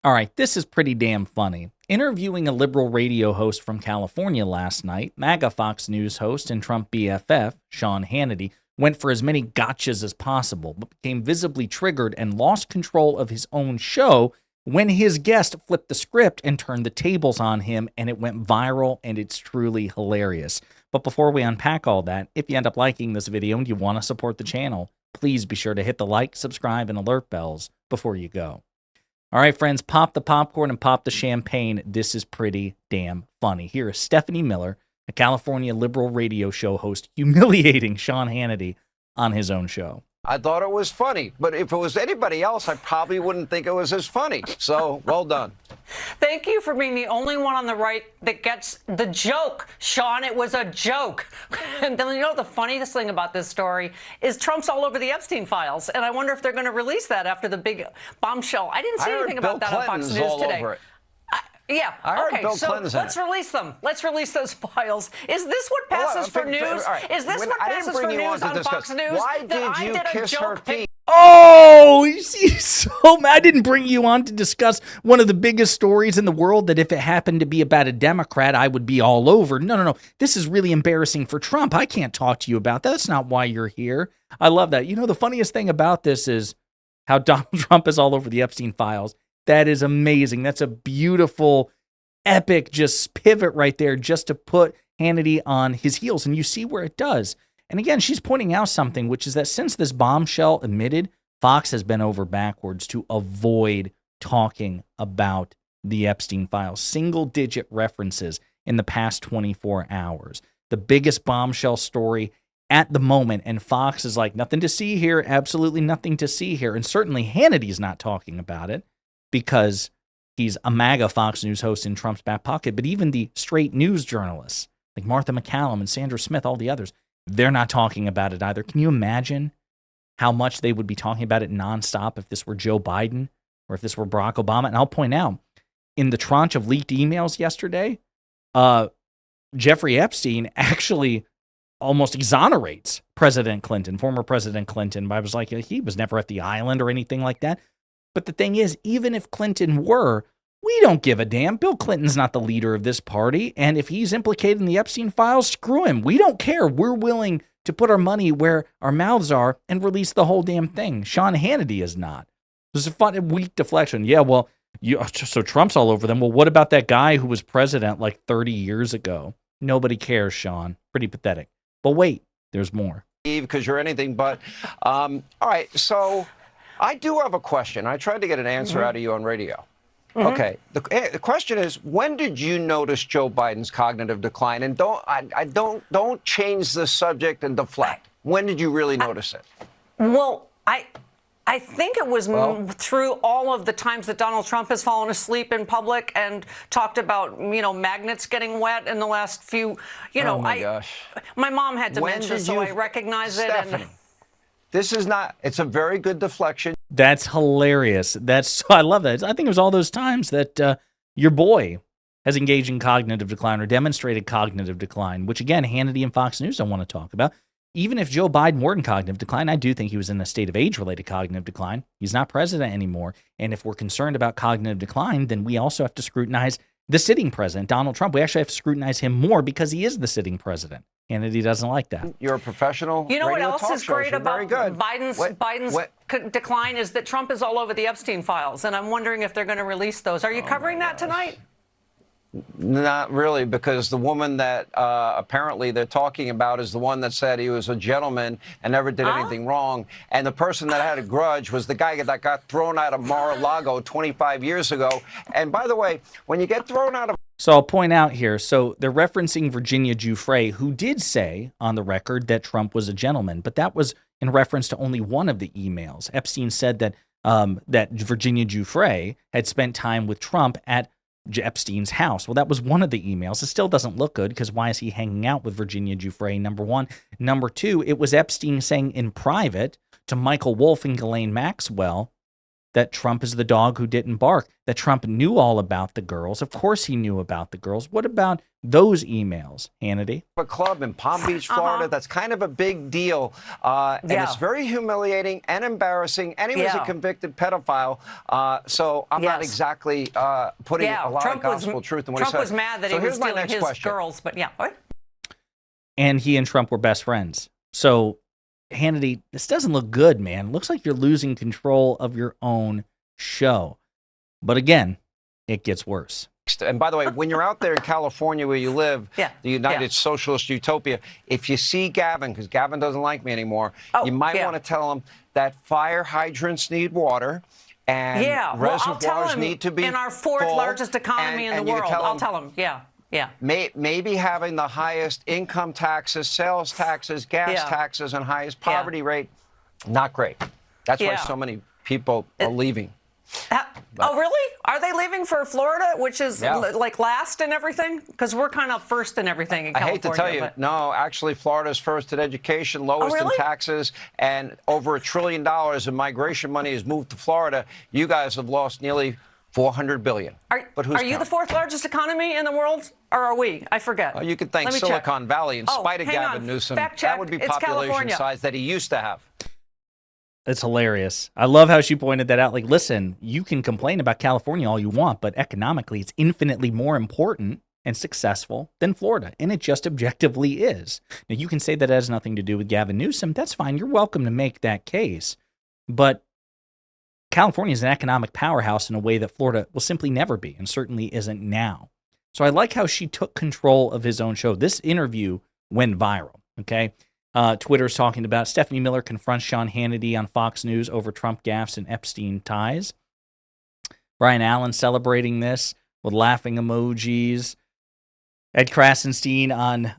All right, this is pretty damn funny. Interviewing a liberal radio host from California last night, MAGA Fox News host and Trump BFF, Sean Hannity, went for as many gotchas as possible, but became visibly triggered and lost control of his own show when his guest flipped the script and turned the tables on him, and it went viral, and it's truly hilarious. But before we unpack all that, if you end up liking this video and you want to support the channel, please be sure to hit the like, subscribe, and alert bells before you go. All right, friends, pop the popcorn and pop the champagne. This is pretty damn funny. Here is Stephanie Miller, a California liberal radio show host, humiliating Sean Hannity on his own show. I thought it was funny, but if it was anybody else, I probably wouldn't think it was as funny. So, well done. Thank you for being the only one on the right that gets the joke, Sean. It was a joke. And then, you know, the funniest thing about this story is Trump's all over the Epstein files, and I wonder if they're going to release that after the big bombshell. I didn't see anything about that on Fox News today. Yeah. Okay. So let's release them. Let's release those files. Is this what passes for news? Is this what passes for news on Fox News? Why did you kiss her feet? Oh, he's so mad. I didn't bring you on to discuss one of the biggest stories in the world that if it happened to be about a Democrat, I would be all over. No. This is really embarrassing for Trump. I can't talk to you about that. That's not why you're here. I love that. You know, the funniest thing about this is how Donald Trump is all over the Epstein files. That is amazing. That's a beautiful, epic just pivot right there just to put Hannity on his heels. And you see where it does. And again, she's pointing out something, which is that since this bombshell emitted, Fox has bent over backwards to avoid talking about the Epstein files. Single-digit references in the past 24 hours. The biggest bombshell story at the moment. And Fox is like, nothing to see here. Absolutely nothing to see here. And certainly Hannity's not talking about it, because he's a MAGA Fox News host in Trump's back pocket. But even the straight news journalists, like Martha McCallum and Sandra Smith, all the others, they're not talking about it either. Can you imagine how much they would be talking about it nonstop if this were Joe Biden or if this were Barack Obama? And I'll point out, in the tranche of leaked emails yesterday, Jeffrey Epstein actually almost exonerates President Clinton, former President Clinton. I was like, he was never at the island or anything like that. But the thing is, even if Clinton were, we don't give a damn. Bill Clinton's not the leader of this party. And if he's implicated in the Epstein files, screw him. We don't care. We're willing to put our money where our mouths are and release the whole damn thing. Sean Hannity is not. This is a fun, weak deflection. Yeah, well, so Trump's all over them. Well, what about that guy who was president like 30 years ago? Nobody cares, Sean. Pretty pathetic. But wait, there's more. Because you're anything but. All right, so I do have a question. I tried to get an answer out of you on radio. Okay. The question is, when did you notice Joe Biden's cognitive decline? And don't change the subject and deflect. When did you really notice it? Well, I think it was through all of the times that Donald Trump has fallen asleep in public and talked about, you know, magnets getting wet in the last few, you know, gosh. My mom had dementia, so I recognize it. Stephanie, this is not, it's a very good deflection. That's hilarious. I love that. I think it was all those times that your boy has engaged in cognitive decline or demonstrated cognitive decline, which again, Hannity and Fox News don't want to talk about. Even if Joe Biden were in cognitive decline, I do think he was in a state of age-related cognitive decline. He's not president anymore. And if we're concerned about cognitive decline, then we also have to scrutinize the sitting president, Donald Trump. We actually have to scrutinize him more because he is the sitting president. Hannity doesn't like that. You're a professional. You know what radio else talk is shows. great You're about Biden's What? decline is that Trump is all over the Epstein files, and I'm wondering if they're going to release those. Are you covering that tonight? Not really, because the woman that apparently they're talking about is the one that said he was a gentleman and never did anything wrong. And the person that had a grudge was the guy that got thrown out of Mar-a-Lago 25 years ago. And by the way, when you get thrown out of... So I'll point out here, so they're referencing Virginia Giuffre, who did say on the record that Trump was a gentleman, but that was in reference to only one of the emails. Epstein said that that Virginia Giuffre had spent time with Trump at Epstein's house. Well, that was one of the emails. It still doesn't look good because why is he hanging out with Virginia Giuffre, number one? Number two, it was Epstein saying in private to Michael Wolff and Ghislaine Maxwell that Trump is the dog who didn't bark, that Trump knew all about the girls. Of course he knew about the girls. What about those emails, Hannity? A club in Palm Beach, Florida. That's kind of a big deal. And it's very humiliating and embarrassing. And he was a convicted pedophile. So I'm not exactly putting a lot of gospel truth in what he said. Trump was mad that he was stealing his girls, but what? And he and Trump were best friends. So, Hannity, this doesn't look good, man. Looks like you're losing control of your own show. But again, it gets worse. And by the way, when you're out there in California where you live, the United Socialist Utopia, if you see Gavin, because Gavin doesn't like me anymore, you might want to tell him that fire hydrants need water and reservoirs need to be in our fourth largest economy in the world. I'll tell him, maybe having the highest income taxes, sales taxes, gas taxes, and highest poverty rate, not great. That's why so many people are leaving. Oh, really? Are they leaving for Florida, which is like last in everything? Because we're kind of first in everything in California. I hate to tell you, no, actually, Florida's first in education, lowest in taxes, and over $1 trillion in migration money has moved to Florida. You guys have lost nearly $400 billion. Are you the fourth largest economy in the world, or are we? I forget. You could thank Silicon Valley in spite of Gavin Newsom. That would be population size that he used to have. It's hilarious. I love how she pointed that out. Like, listen, you can complain about California all you want, but economically, it's infinitely more important and successful than Florida. And it just objectively is. Now, you can say that has nothing to do with Gavin Newsom. That's fine. You're welcome to make that case. But California is an economic powerhouse in a way that Florida will simply never be, and certainly isn't now. So I like how she took control of his own show. This interview went viral, okay? Twitter's talking about Stephanie Miller confronts Sean Hannity on Fox News over Trump gaffes and Epstein ties. Brian Allen celebrating this with laughing emojis. Ed Krasenstein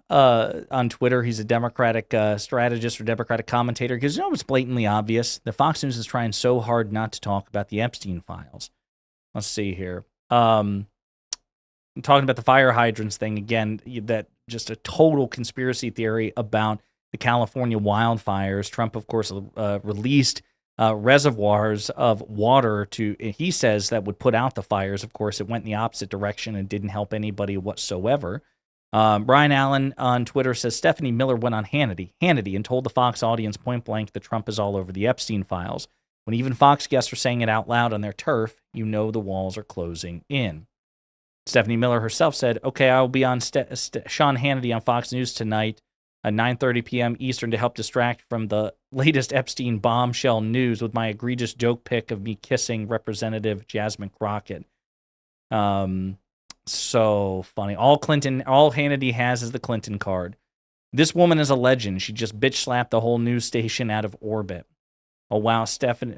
on Twitter, he's a Democratic strategist or Democratic commentator, because it's blatantly obvious that Fox News is trying so hard not to talk about the Epstein files. Let's see here. I'm talking about the fire hydrants thing again, that just a total conspiracy theory about the California wildfires. Trump, of course, released reservoirs of water he says, that would put out the fires. Of course, it went in the opposite direction and didn't help anybody whatsoever. Brian Allen on Twitter says Stephanie Miller went on Hannity and told the Fox audience point blank that Trump is all over the Epstein files. When even Fox guests are saying it out loud on their turf, the walls are closing in. Stephanie Miller herself said, okay, I will be on Sean Hannity on Fox News tonight at 9:30 p.m. Eastern to help distract from the latest Epstein bombshell news with my egregious joke pic of me kissing Representative Jasmine Crockett. So funny. All Hannity has is the Clinton card. This woman is a legend. She just bitch slapped the whole news station out of orbit. Oh, wow. Stephanie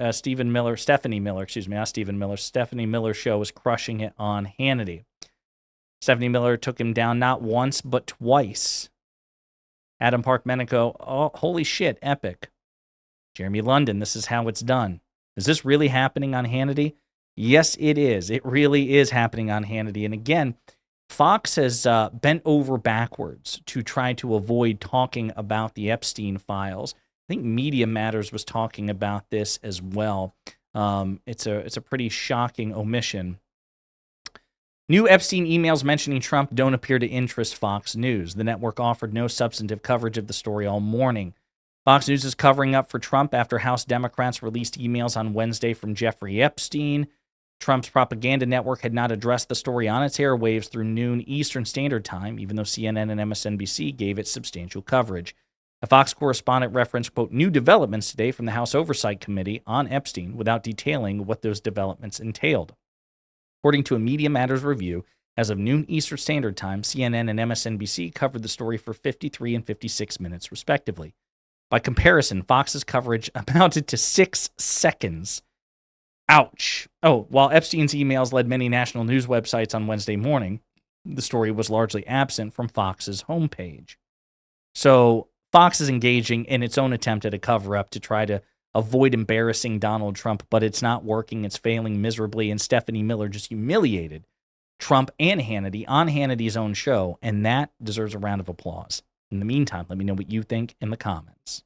Miller show was crushing it on Hannity. Stephanie Miller took him down not once, but twice. Adam Park-Menico, oh, holy shit, epic. Jeremy London, this is how it's done. Is this really happening on Hannity? Yes, it is. It really is happening on Hannity. And again, Fox has bent over backwards to try to avoid talking about the Epstein files. I think Media Matters was talking about this as well. It's a pretty shocking omission. New Epstein emails mentioning Trump don't appear to interest Fox News. The network offered no substantive coverage of the story all morning. Fox News is covering up for Trump after House Democrats released emails on Wednesday from Giuffre Epstein. Trump's propaganda network had not addressed the story on its airwaves through noon Eastern Standard Time, even though CNN and MSNBC gave it substantial coverage. A Fox correspondent referenced, quote, new developments today from the House Oversight Committee on Epstein without detailing what those developments entailed. According to a Media Matters review, as of noon Eastern Standard Time, CNN and MSNBC covered the story for 53 and 56 minutes, respectively. By comparison, Fox's coverage amounted to 6 seconds. Ouch. Oh, while Epstein's emails led many national news websites on Wednesday morning, the story was largely absent from Fox's homepage. So Fox is engaging in its own attempt at a cover-up to try to avoid embarrassing Donald Trump, but it's not working. It's failing miserably, and Stephanie Miller just humiliated Trump and Hannity on Hannity's own show, and that deserves a round of applause. In the meantime, let me know what you think in the comments.